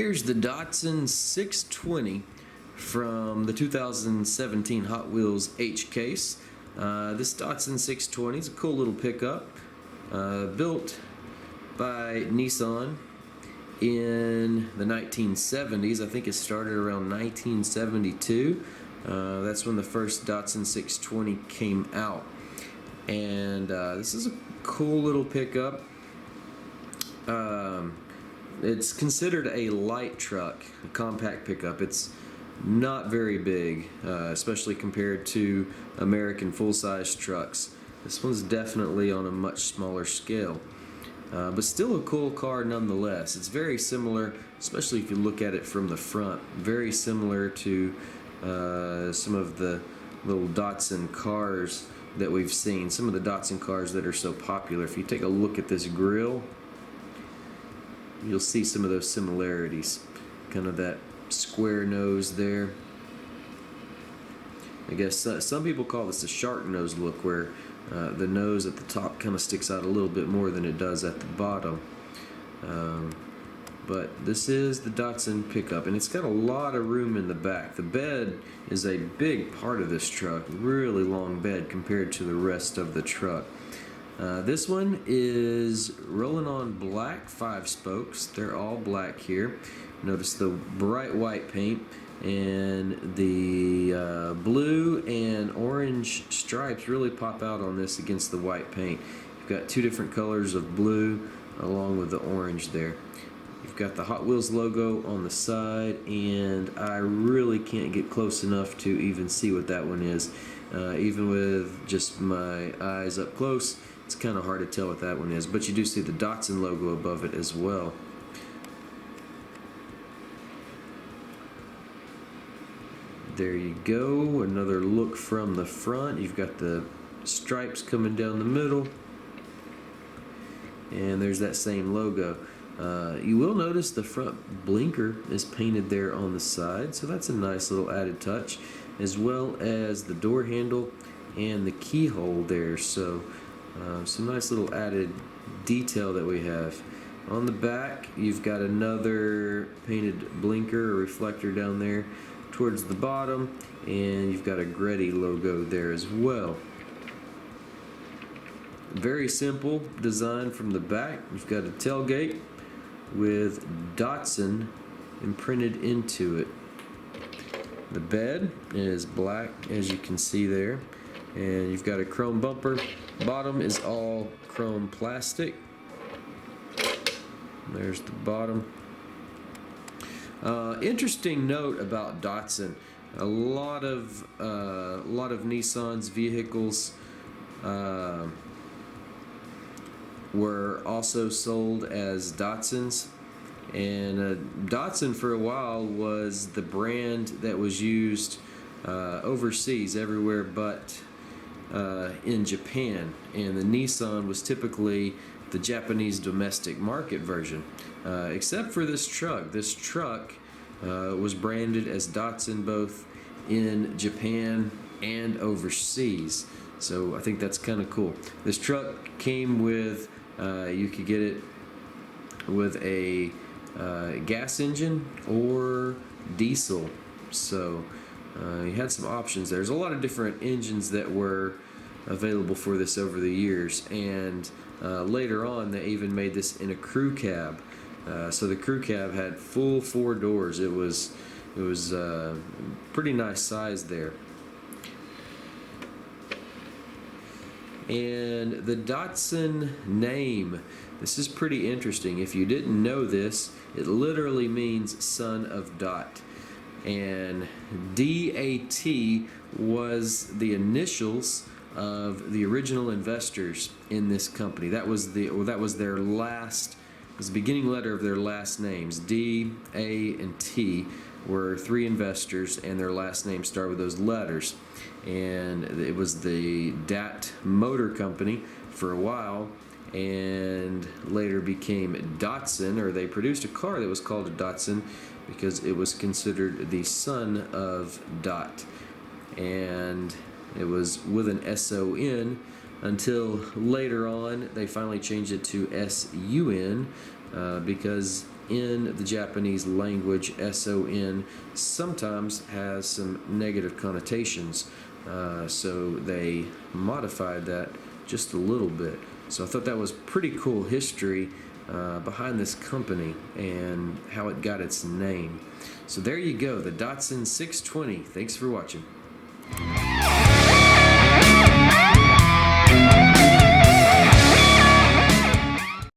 Here's the Datsun 620 from the 2017 Hot Wheels H case. This Datsun 620 is a cool little pickup built by Nissan in the 1970s. I think it started around 1972. That's when the first Datsun 620 came out. And this is a cool little pickup. It's considered a light truck, a compact pickup. It's not very big, especially compared to American full-size trucks. This one's definitely on a much smaller scale, but still a cool car nonetheless. It's very similar, especially if you look at it from the front, very similar to some of the little Datsun cars that we've seen, some of the Datsun cars that are so popular. If you take a look at this grille, you'll see some of those similarities. Kind of that square nose there. I guess some people call this a shark nose look, where the nose at the top kind of sticks out a little bit more than it does at the bottom. But this is the Datsun pickup, and it's got a lot of room in the back. The bed is a big part of this truck, really long bed compared to the rest of the truck. This one is rolling on black 5 spokes. They're all black here. Notice the bright white paint and the blue and orange stripes really pop out on this against the white paint. You've got 2 different colors of blue along with the orange there. You've got the Hot Wheels logo on the side, and I really can't get close enough to even see what that one is. Even with just my eyes up close, it's kind of hard to tell what that one is, but you do see the Datsun logo above it as well. There you go, another look from the front. You've got the stripes coming down the middle, and there's that same logo. You will notice the front blinker is painted there on the side, so that's a nice little added touch, as well as the door handle and the keyhole there. So some nice little added detail that we have. On the back, you've got another painted blinker or reflector down there towards the bottom, and you've got a Greddy logo there as well. Very simple design from the back. You've got a tailgate with Datsun imprinted into it. The bed is black, as you can see there, and you've got a chrome bumper. Bottom is all chrome plastic. There's the bottom. Interesting note about Datsun: a lot of Nissan's vehicles were also sold as Datsuns, and Datsun for a while was the brand that was used overseas, everywhere but in Japan, and the Nissan was typically the Japanese domestic market version, except for this truck. This truck was branded as Datsun both in Japan and overseas, so I think that's kind of cool. This truck came with, you could get it with a gas engine or diesel, so you had some options there. There's a lot of different engines that were available for this over the years, and later on they even made this in a crew cab. So the crew cab had full 4 doors. It was pretty nice size there. And the Datsun name, this is pretty interesting. If you didn't know this, it literally means son of Dot. And DAT was the initials of the original investors in this company. That was their last, it was the beginning letter of their last names. D, A, and T were 3 investors, and their last names start with those letters. And it was the Dat Motor Company for a while, and later became Datsun, or they produced a car that was called a Datsun because it was considered the son of Dot, and it was with an S-O-N until later on they finally changed it to S-U-N because in the Japanese language, SON, sometimes has some negative connotations. So they modified that just a little bit. So I thought that was pretty cool history behind this company and how it got its name. So there you go, the Datsun 620. Thanks for watching.